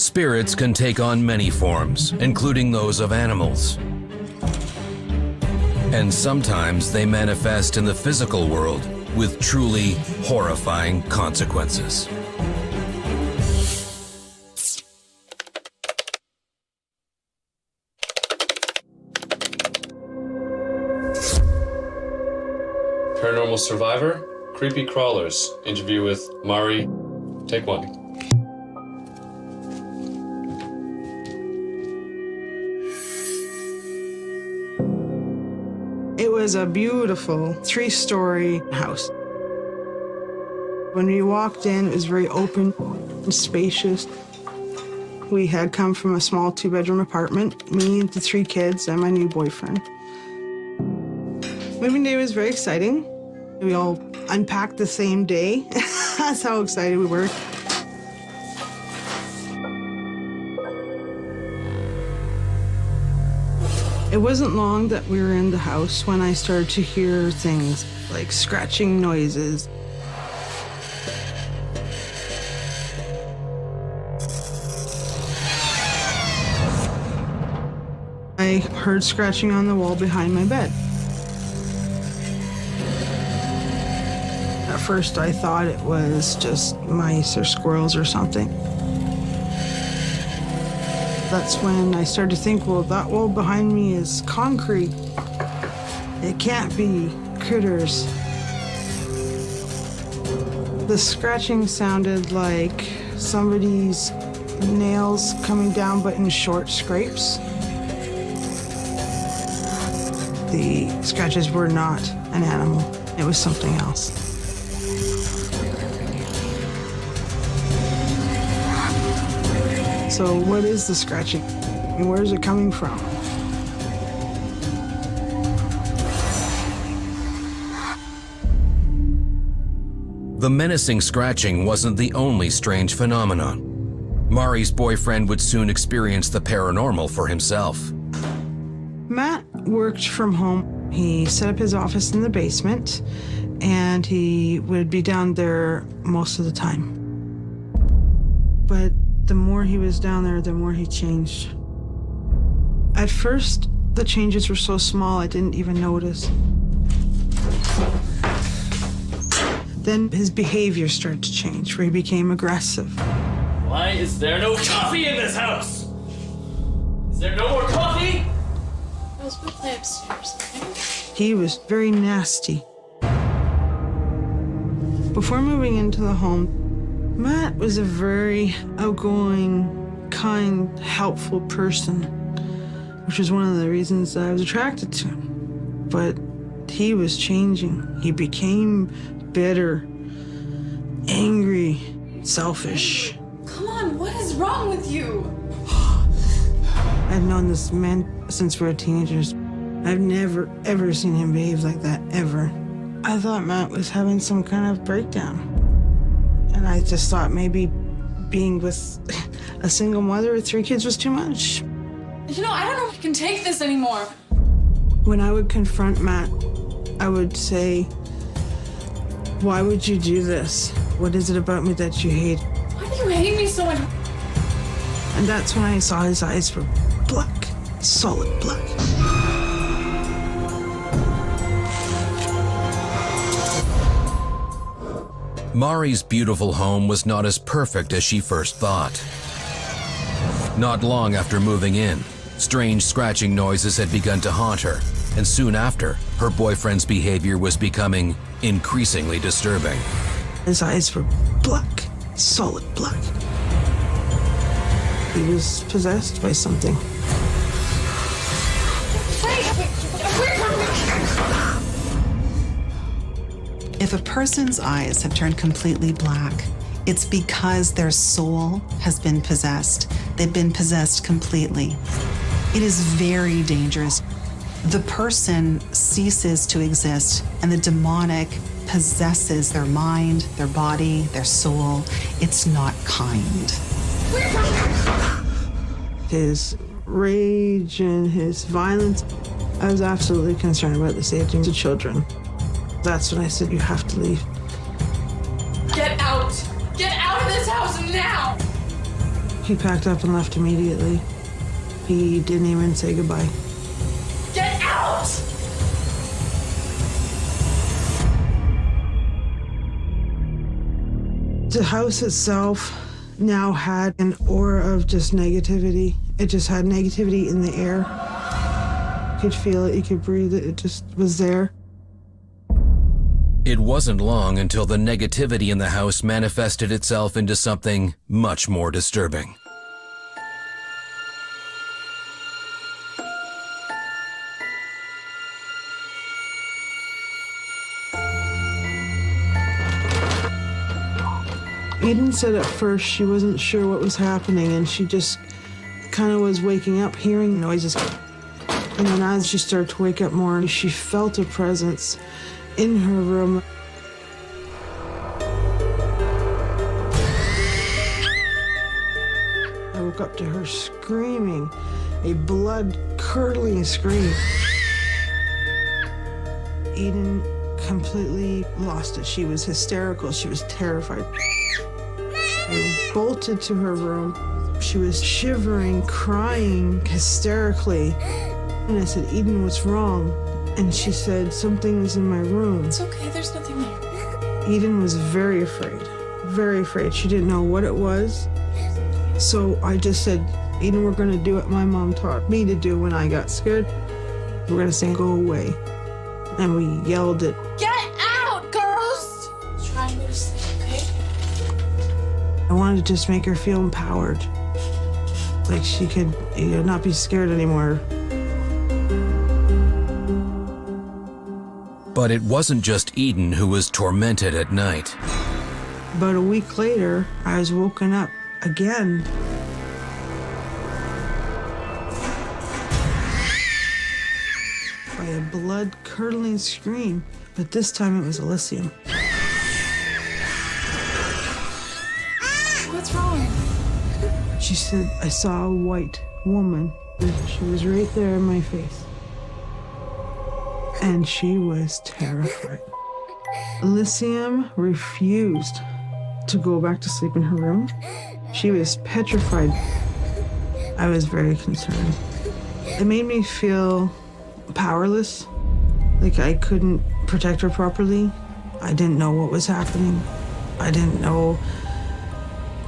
Spirits can take on many forms, including those of animals. And sometimes they manifest in the physical world with truly horrifying consequences. Paranormal survivor, creepy crawlers. Interview with Mari. Take one. It was a beautiful 3-story house. When we walked in, it was very open and spacious. We had come from a small 2-bedroom apartment, me and the 3 kids and my new boyfriend. Moving day was very exciting. We all unpacked the same day. That's how excited we were. It wasn't long that we were in the house when I started to hear things like scratching noises. I heard scratching on the wall behind my bed. At first, I thought it was just mice or squirrels or something. That's when I started to think, well, that wall behind me is concrete. It can't be critters. The scratching sounded like somebody's nails coming down, but in short scrapes. The scratches were not an animal. It was something else. So what is the scratching? And where is it coming from? The menacing scratching wasn't the only strange phenomenon. Mari's boyfriend would soon experience the paranormal for himself. Matt worked from home. He set up his office in the basement, and he would be down there most of the time. But the more he was down there, the more he changed. At first, the changes were so small I didn't even notice. Then his behavior started to change, where he became aggressive. Why is there no coffee in this house? Is there no more coffee? Rose, we'll play upstairs, okay? He was very nasty. Before moving into the home, Matt was a very outgoing, kind, helpful person, which was one of the reasons I was attracted to him. But he was changing. He became bitter, angry, selfish. Come on, what is wrong with you? I've known this man since we were teenagers. I've never, ever seen him behave like that, ever. I thought Matt was having some kind of breakdown. And I just thought maybe being with a single mother with 3 kids was too much. You know, I don't know if I can take this anymore. When I would confront Matt, I would say, why would you do this? What is it about me that you hate? Why do you hate me so much? And that's when I saw his eyes were black, solid black. Mari's beautiful home was not as perfect as she first thought. Not long after moving in, strange scratching noises had begun to haunt her, and soon after, her boyfriend's behavior was becoming increasingly disturbing. His eyes were black, solid black. He was possessed by something. If a person's eyes have turned completely black, it's because their soul has been possessed. They've been possessed completely. It is very dangerous. The person ceases to exist, and the demonic possesses their mind, their body, their soul. It's not kind. His rage and his violence, I was absolutely concerned about the safety of the children. That's when I said, you have to leave. Get out! Get out of this house now! He packed up and left immediately. He didn't even say goodbye. Get out! The house itself now had an aura of just negativity. It just had negativity in the air. You could feel it, you could breathe it, it just was there. It wasn't long until the negativity in the house manifested itself into something much more disturbing. Eden said at first she wasn't sure what was happening, and she just kind of was waking up, hearing noises. And then as she started to wake up more, she felt a presence in her room. I woke up to her screaming, a blood-curdling scream. Eden completely lost it. She was hysterical. She was terrified. I bolted to her room. She was shivering, crying hysterically. And I said, Eden, what's wrong? And she said, something's in my room. It's okay, there's nothing there. Eden was very afraid, very afraid. She didn't know what it was. So I just said, Eden, we're gonna do what my mom taught me to do when I got scared. We're gonna say, go away. And we yelled it. Get out, ghost! Try and go to sleep, okay? I wanted to just make her feel empowered. Like she could, not be scared anymore. But it wasn't just Eden who was tormented at night. About a week later, I was woken up again. By a blood-curdling scream, but this time it was Elysium. What's wrong? She said, I saw a white woman. She was right there in my face. And she was terrified. Elysium refused to go back to sleep in her room. She was petrified. I was very concerned. It made me feel powerless, like I couldn't protect her properly. I didn't know what was happening. I didn't know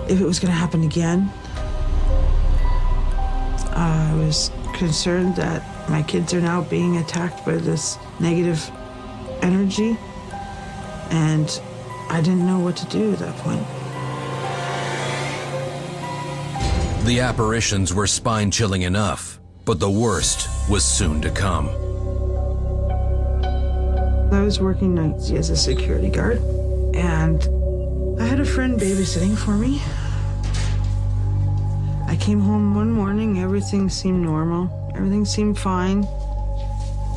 if it was going to happen again. I was concerned that my kids are now being attacked by this negative energy, and I didn't know what to do at that point. The apparitions were spine-chilling enough, but the worst was soon to come. I was working nights as a security guard, and I had a friend babysitting for me. I came home one morning, everything seemed normal. Everything seemed fine.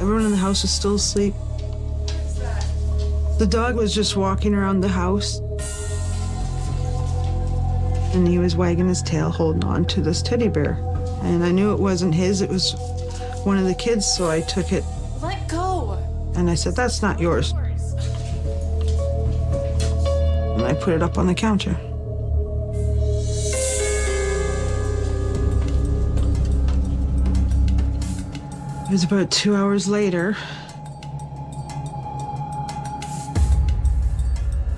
Everyone in the house was still asleep. The dog was just walking around the house, and he was wagging his tail, holding on to this teddy bear. And I knew it wasn't his, it was one of the kids, so I took it. Let go. And I said, that's not yours. And I put it up on the counter. It was about 2 hours later.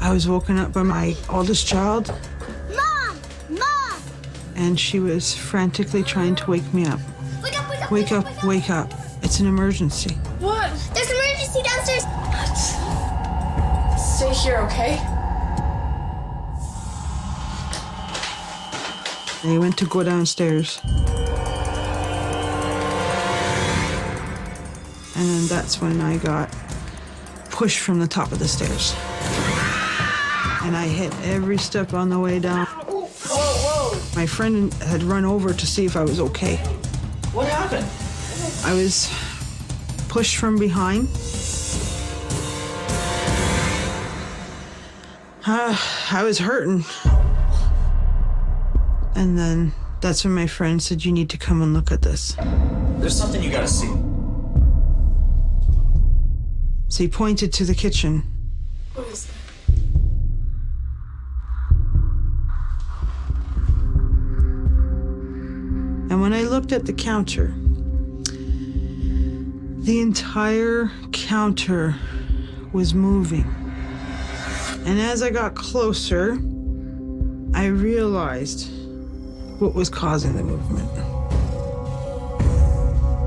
I was woken up by my oldest child. Mom! Mom! And she was frantically trying to wake me up. Wake up, wake up, Wake up, wake up. It's an emergency. What? There's an emergency downstairs. Stay here, okay? They went to go downstairs. And then that's when I got pushed from the top of the stairs. And I hit every step on the way down. Whoa, whoa! My friend had run over to see if I was okay. What happened? I was pushed from behind. I was hurting. And then that's when my friend said, you need to come and look at this. There's something you gotta see. So he pointed to the kitchen. What is that? when I looked at the counter, the entire counter was moving. And as I got closer, I realized what was causing the movement.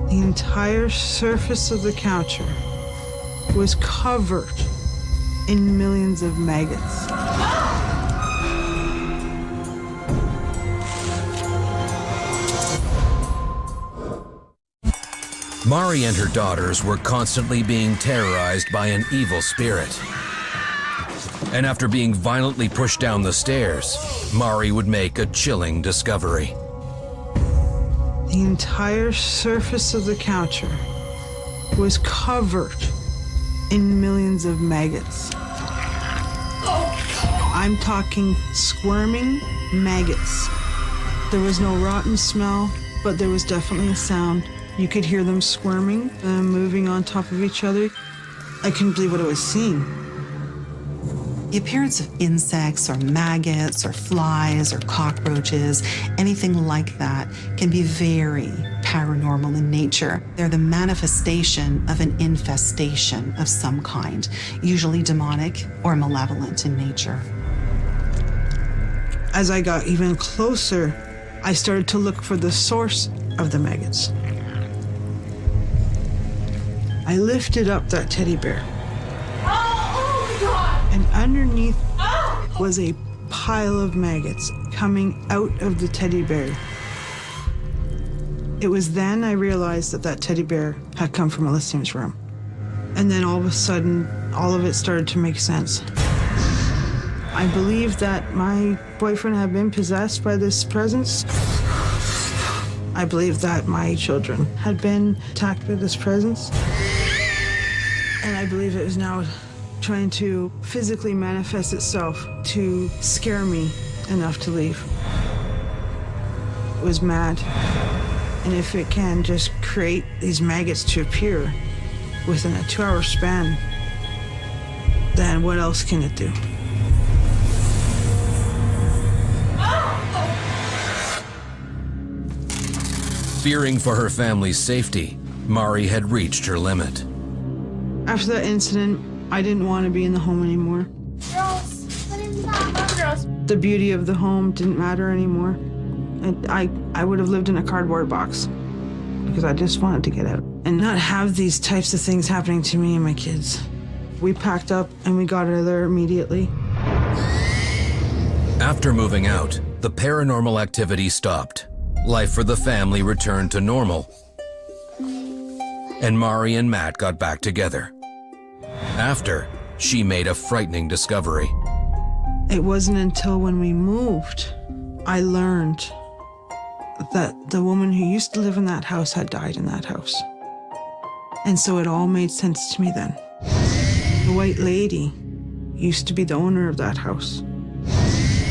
The entire surface of the counter was covered in millions of maggots. Mari and her daughters were constantly being terrorized by an evil spirit. And after being violently pushed down the stairs, Mari would make a chilling discovery. The entire surface of the counter was covered in millions of maggots. I'm talking squirming maggots. There was no rotten smell, but there was definitely a sound. You could hear them squirming and moving on top of each other. I couldn't believe what I was seeing. The appearance of insects or maggots or flies or cockroaches, anything like that, can be very paranormal in nature. They're the manifestation of an infestation of some kind, usually demonic or malevolent in nature. As I got even closer, I started to look for the source of the maggots. I lifted up that teddy bear. And underneath was a pile of maggots coming out of the teddy bear. It was then I realized that that teddy bear had come from Elysium's room. And then all of a sudden, all of it started to make sense. I believed that my boyfriend had been possessed by this presence. I believed that my children had been attacked by this presence. And I believe it was now trying to physically manifest itself to scare me enough to leave. It was mad. And if it can just create these maggots to appear within a 2-hour span, then what else can it do? Fearing for her family's safety, Mari had reached her limit. After that incident, I didn't want to be in the home anymore. Girls, what is that? Girls. The beauty of the home didn't matter anymore. And I would have lived in a cardboard box because I just wanted to get out and not have these types of things happening to me and my kids. We packed up and we got out of there immediately. After moving out, the paranormal activity stopped. Life for the family returned to normal. And Mari and Matt got back together. After, she made a frightening discovery. It wasn't until when we moved, I learned that the woman who used to live in that house had died in that house. And so it all made sense to me then. The white lady used to be the owner of that house.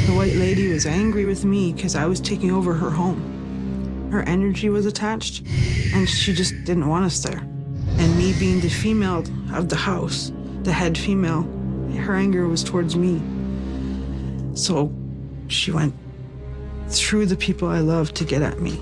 The white lady was angry with me because I was taking over her home. Her energy was attached, and she just didn't want us there. And me being the female of the house, the head female, her anger was towards me. So she went through the people I love to get at me.